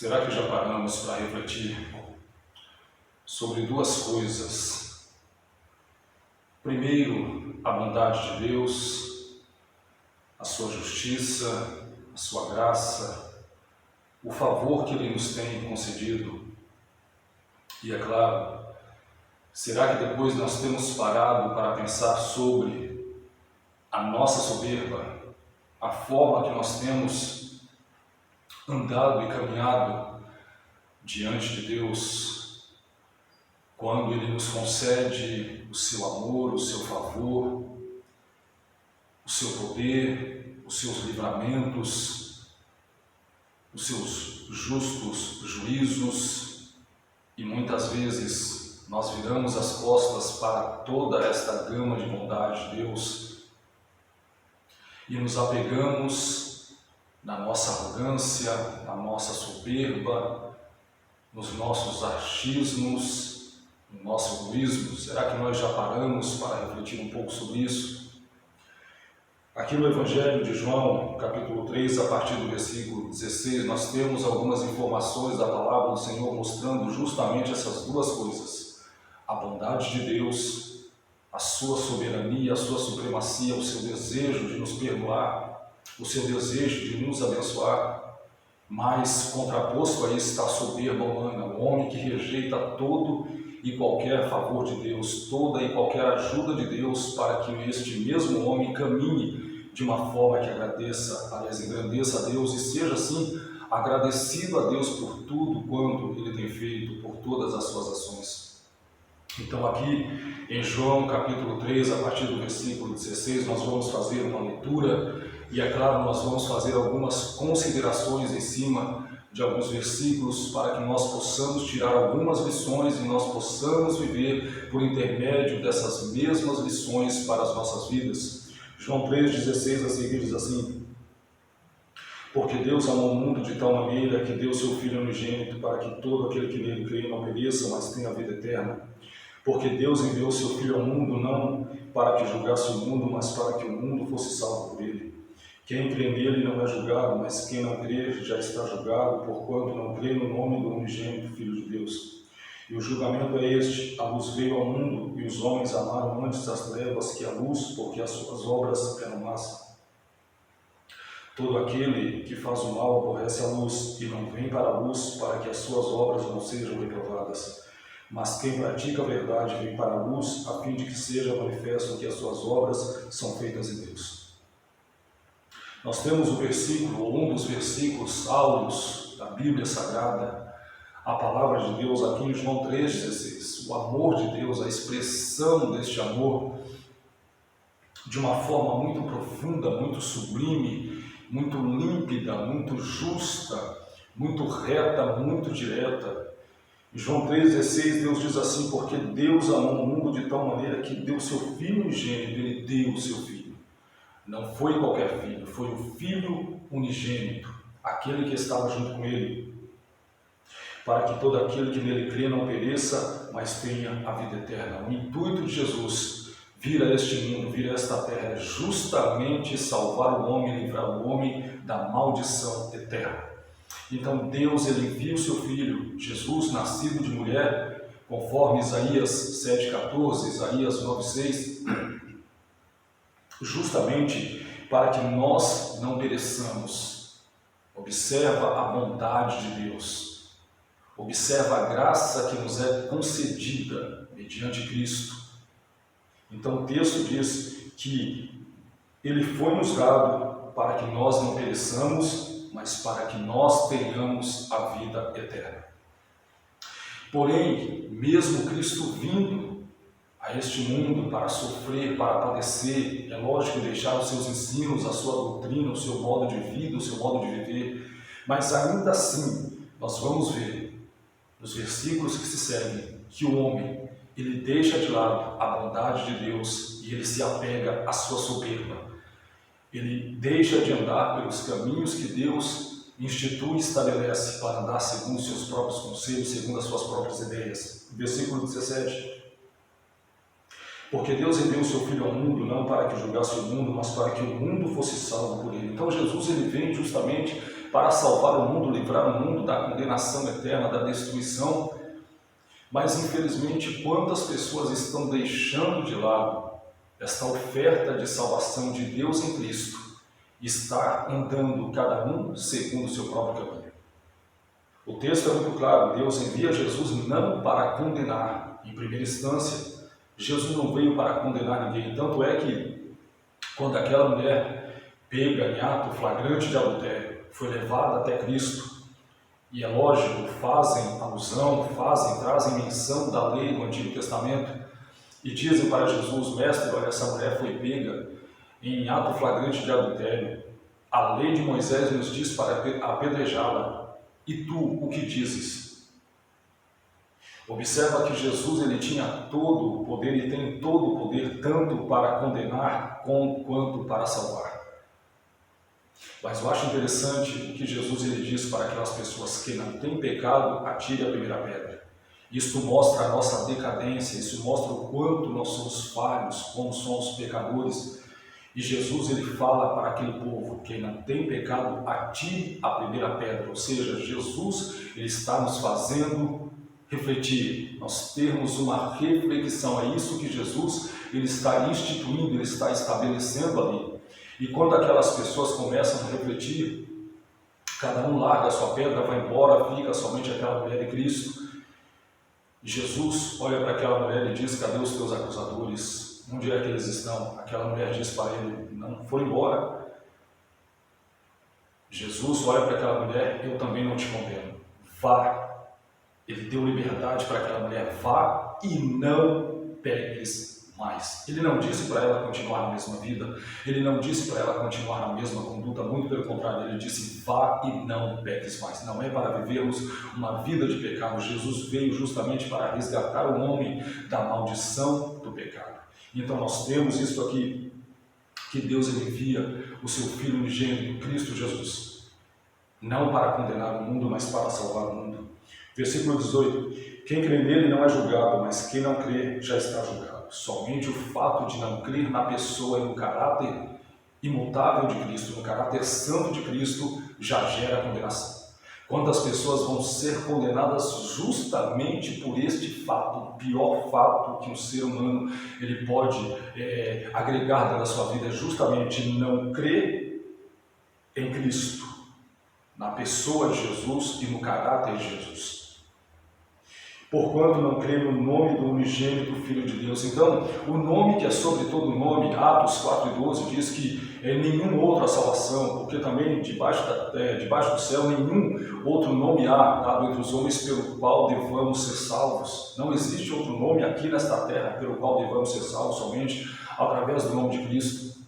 Será que já paramos para refletir sobre duas coisas? Primeiro, a bondade de Deus, a sua justiça, a sua graça, o favor que Ele nos tem concedido. E é claro, será que depois nós temos parado para pensar sobre a nossa soberba, a forma que nós temos andado e caminhado diante de Deus, quando Ele nos concede o seu amor, o seu favor, o seu poder, os seus livramentos, os seus justos juízos, e muitas vezes nós viramos as costas para toda esta gama de bondade de Deus e nos apegamos na nossa arrogância, na nossa soberba, nos nossos achismos, no nosso egoísmo. Será que nós já paramos para refletir um pouco sobre isso? Aqui no Evangelho de João, capítulo 3, a partir do versículo 16, nós temos algumas informações da palavra do Senhor mostrando justamente essas duas coisas: a bondade de Deus, a sua soberania, a sua supremacia, o seu desejo de nos perdoar, o seu desejo de nos abençoar, mas contraposto a isso está a soberba humana, o homem que rejeita todo e qualquer favor de Deus, toda e qualquer ajuda de Deus para que este mesmo homem caminhe de uma forma que engrandeça a Deus e seja assim agradecido a Deus por tudo quanto Ele tem feito, por todas as suas ações. Então aqui em João capítulo 3, a partir do versículo 16, nós vamos fazer uma leitura e é claro, nós vamos fazer algumas considerações em cima de alguns versículos para que nós possamos tirar algumas lições e nós possamos viver por intermédio dessas mesmas lições para as nossas vidas. João 3,16 a seguir diz assim: porque Deus amou o mundo de tal maneira que deu seu Filho unigênito para que todo aquele que nele crê não pereça, mas tenha a vida eterna. Porque Deus enviou seu Filho ao mundo não para que julgasse o mundo, mas para que o mundo fosse salvo por ele. Quem crê nele não é julgado, mas quem não crê já está julgado, porquanto não crê no nome do unigênito Filho de Deus. E o julgamento é este: a luz veio ao mundo, e os homens amaram antes as trevas que a luz, porque as suas obras eram más. Todo aquele que faz o mal aborrece a luz, e não vem para a luz, para que as suas obras não sejam reprovadas. Mas quem pratica a verdade vem para a luz, a fim de que seja manifesto que as suas obras são feitas em Deus. Nós temos o versículo, ou um dos versículos áureos da Bíblia Sagrada, a palavra de Deus aqui em João 3,16. O amor de Deus, a expressão deste amor, de uma forma muito profunda, muito sublime, muito límpida, muito justa, muito reta, muito direta. Em João 3,16, Deus diz assim: porque Deus amou o mundo de tal maneira que deu seu Filho unigênito, Ele deu o seu Filho. Não foi qualquer filho, foi o Filho unigênito, aquele que estava junto com Ele, para que todo aquele que nele crê não pereça, mas tenha a vida eterna. O intuito de Jesus vir a este mundo, vir a esta terra, é justamente salvar o homem, livrar o homem da maldição eterna. Então Deus, Ele envia o seu Filho, Jesus, nascido de mulher, conforme Isaías 7,14, Isaías 9,6, justamente para que nós não pereçamos. Observa a bondade de Deus, observa a graça que nos é concedida mediante Cristo. Então o texto diz que Ele foi nos dado para que nós não pereçamos, mas para que nós tenhamos a vida eterna. Porém, mesmo Cristo vindo a este mundo para sofrer, para padecer, é lógico deixar os seus ensinos, a sua doutrina, o seu modo de vida, o seu modo de viver, mas ainda assim, nós vamos ver nos versículos que se seguem que o homem, ele deixa de lado a bondade de Deus e ele se apega à sua soberba. Ele deixa de andar pelos caminhos que Deus institui e estabelece para andar segundo os seus próprios conselhos, segundo as suas próprias ideias. Versículo 17. Porque Deus enviou o seu Filho ao mundo não para que julgasse o mundo, mas para que o mundo fosse salvo por ele. Então Jesus, ele vem justamente para salvar o mundo, livrar o mundo da condenação eterna, da destruição. Mas, infelizmente, quantas pessoas estão deixando de lado esta oferta de salvação de Deus em Cristo, está andando cada um segundo o seu próprio caminho. O texto é muito claro, Deus envia Jesus não para condenar. Em primeira instância, Jesus não veio para condenar ninguém, tanto é que quando aquela mulher pega em ato flagrante de adultério, foi levada até Cristo, e é lógico, fazem alusão, trazem menção da lei do Antigo Testamento, e dizem para Jesus: mestre, olha, essa mulher foi pega em ato flagrante de adultério, a lei de Moisés nos diz para apedrejá-la, e tu o que dizes? Observa que Jesus ele tinha todo o poder e tem todo o poder tanto para condenar quanto para salvar. Mas eu acho interessante o que Jesus ele diz para aquelas pessoas que não têm pecado, atire a primeira pedra. Isso mostra a nossa decadência, isso mostra o quanto nós somos falhos, como somos pecadores. E Jesus ele fala para aquele povo: quem não tem pecado, atire a primeira pedra. Ou seja, Jesus ele está nos fazendo refletir, nós termos uma reflexão. É isso que Jesus ele está instituindo, ele está estabelecendo ali. E quando aquelas pessoas começam a refletir, cada um larga a sua pedra, vai embora, fica somente aquela mulher de Cristo. Jesus olha para aquela mulher e diz: cadê os teus acusadores? Onde é que eles estão? Aquela mulher diz para ele: não foram embora. Jesus olha para aquela mulher: eu também não te condeno, vá. Ele deu liberdade para aquela mulher: vá e não peques mais. Ele não disse para ela continuar na mesma vida, ele não disse para ela continuar na mesma conduta, muito pelo contrário, ele disse: vá e não peques mais. Não é para vivermos uma vida de pecado. Jesus veio justamente para resgatar o homem da maldição do pecado. Então nós temos isso aqui, que Deus envia o seu Filho unigênito, Cristo Jesus, não para condenar o mundo, mas para salvar o mundo. Versículo 18: quem crê nele não é julgado, mas quem não crê já está julgado. Somente o fato de não crer na pessoa e no caráter imutável de Cristo, no caráter santo de Cristo, já gera condenação. Quantas pessoas vão ser condenadas justamente por este fato, o pior fato que um ser humano ele pode agregar dentro da sua vida, é justamente não crer em Cristo, na pessoa de Jesus e no caráter de Jesus. Porquanto não crê no nome do unigênito Filho de Deus. Então, o nome que é sobre todo nome, Atos 4:12, diz que nenhum outro a salvação, porque também debaixo do céu nenhum outro nome há dado entre os homens pelo qual devamos ser salvos. Não existe outro nome aqui nesta terra pelo qual devamos ser salvos, somente através do nome de Cristo.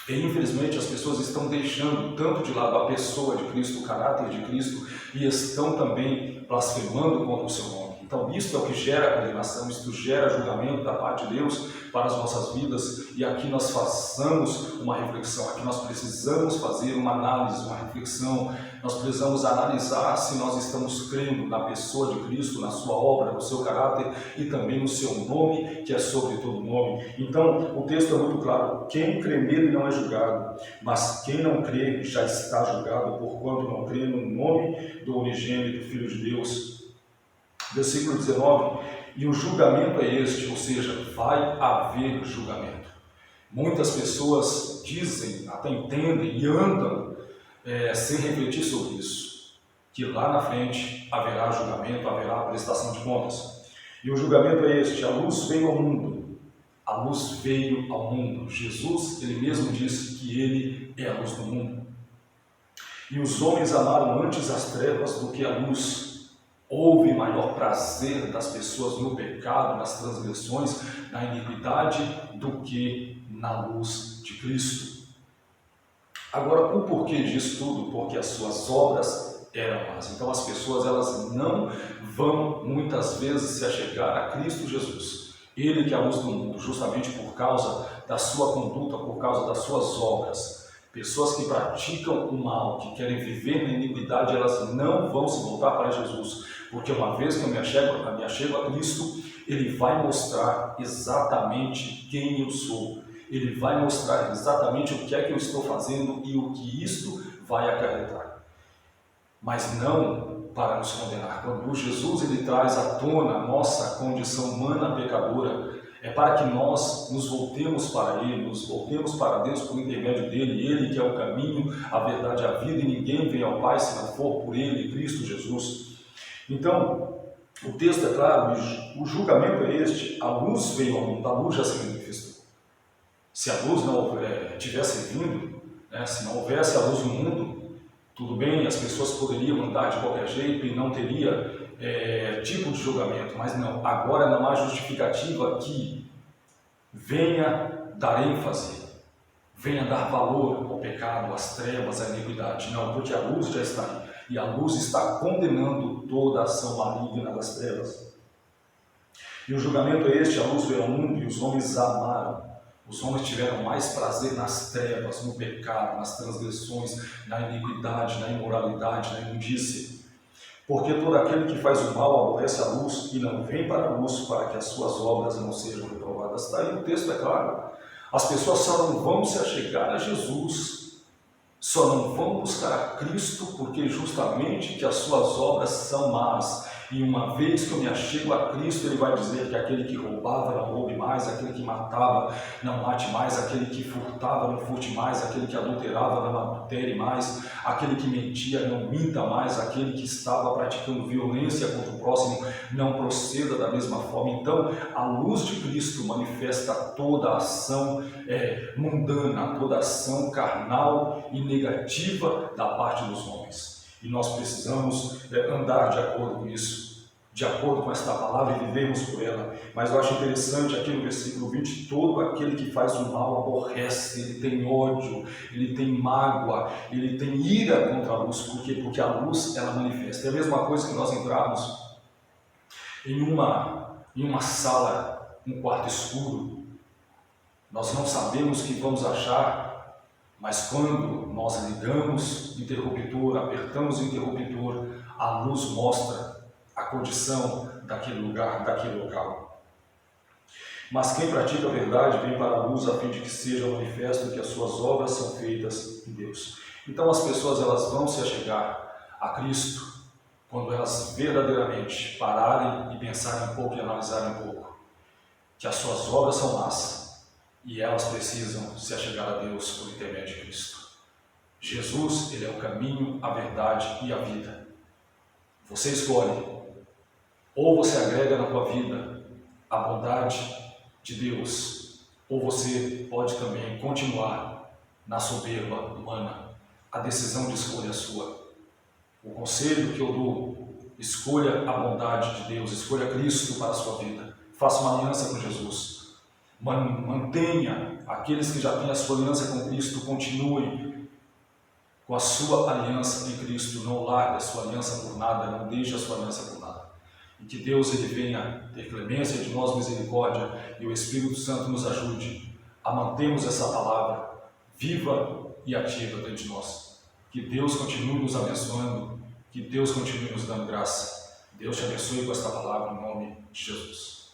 E infelizmente as pessoas estão deixando tanto de lado a pessoa de Cristo, o caráter de Cristo, e estão também blasfemando contra o seu nome. Então isso é o que gera condenação, isso gera julgamento da parte de Deus para as nossas vidas. E aqui nós façamos uma reflexão, aqui nós precisamos fazer uma análise, uma reflexão. Nós precisamos analisar se nós estamos crendo na pessoa de Cristo, na sua obra, no seu caráter e também no seu nome, que é sobre todo nome. Então o texto é muito claro: quem crê nele não é julgado, mas quem não crê já está julgado, porquanto não crê no nome do unigênito Filho de Deus. Versículo 19: e o julgamento é este, ou seja, vai haver julgamento. Muitas pessoas dizem, até entendem e andam sem refletir sobre isso, que lá na frente haverá julgamento, haverá prestação de contas. E o julgamento é este: a luz veio ao mundo, a luz veio ao mundo. Jesus, ele mesmo disse que ele é a luz do mundo. E os homens amaram antes as trevas do que a luz. Houve maior prazer das pessoas no pecado, nas transgressões, na iniquidade, do que na luz de Cristo. Agora, o porquê disso tudo? Porque as suas obras eram más. Então as pessoas elas não vão muitas vezes se achegar a Cristo Jesus, Ele que é a luz do mundo, justamente por causa da sua conduta, por causa das suas obras. Pessoas que praticam o mal, que querem viver na iniquidade, elas não vão se voltar para Jesus, porque uma vez que eu me achego a Cristo, Ele vai mostrar exatamente quem eu sou. Ele vai mostrar exatamente o que é que eu estou fazendo e o que isto vai acarretar. mas não para nos condenar. Quando Jesus ele traz à tona a nossa condição humana pecadora, é para que nós nos voltemos para Ele, nos voltemos para Deus por intermédio dEle, Ele que é o caminho, a verdade e a vida, e ninguém vem ao Pai se não for por Ele, Cristo Jesus. Então, o texto é claro, o julgamento é este: a luz veio ao mundo, a luz já se manifestou. Se a luz não tivesse vindo, se não houvesse a luz no mundo, tudo bem, as pessoas poderiam andar de qualquer jeito e não teria tipo de julgamento, mas não, agora não há justificativa que venha dar ênfase, venha dar valor ao pecado, às trevas, à iniquidade. Não, porque a luz já está aí, e a luz está condenando toda a ação maligna das trevas. E o julgamento é este: a luz veio ao mundo e os homens amaram. Os homens tiveram mais prazer nas trevas, no pecado, nas transgressões, na iniquidade, na imoralidade, na imundícia. Porque todo aquele que faz o mal aborrece a luz e não vem para a luz para que as suas obras não sejam reprovadas. Daí o texto é claro. As pessoas só não vão se achegar a Jesus, só não vão buscar a Cristo porque justamente que as suas obras são más. E uma vez que eu me achego a Cristo, Ele vai dizer que aquele que roubava não roube mais, aquele que matava não mate mais, aquele que furtava não furte mais, aquele que adulterava não adultere mais, aquele que mentia não minta mais, aquele que estava praticando violência contra o próximo não proceda da mesma forma. Então, a luz de Cristo manifesta toda a ação mundana, toda a ação carnal e negativa da parte dos homens. E nós precisamos andar de acordo com isso, de acordo com esta palavra e vivermos por ela. Mas eu acho interessante aqui no versículo 20, todo aquele que faz o mal aborrece, ele tem ódio, ele tem mágoa, ele tem ira contra a luz. Por quê? Porque a luz, ela manifesta. É a mesma coisa que nós entrarmos em uma sala, um quarto escuro. Nós não sabemos o que vamos achar, mas quando nós ligamos o interruptor, apertamos o interruptor, a luz mostra a condição daquele lugar, daquele local. Mas quem pratica a verdade vem para a luz a fim de que seja manifesto que as suas obras são feitas em Deus. Então as pessoas elas vão se achegar a Cristo quando elas verdadeiramente pararem e pensarem um pouco e analisarem um pouco que as suas obras são más. E elas precisam se achegar a Deus por intermédio de Cristo. Jesus, Ele é o caminho, a verdade e a vida. Você escolhe. Ou você agrega na tua vida a bondade de Deus, ou você pode também continuar na soberba humana. A decisão de escolha é sua. O conselho que eu dou: escolha a bondade de Deus, escolha Cristo para a sua vida. Faça uma aliança com Jesus. Mantenha aqueles que já têm a sua aliança com Cristo, continuem com a sua aliança em Cristo, não largue a sua aliança por nada, não deixe a sua aliança por nada. E que Deus ele venha ter clemência de nós, misericórdia, e o Espírito Santo nos ajude a mantermos essa palavra viva e ativa dentro de nós. Que Deus continue nos abençoando, que Deus continue nos dando graça. Deus te abençoe com esta palavra em nome de Jesus.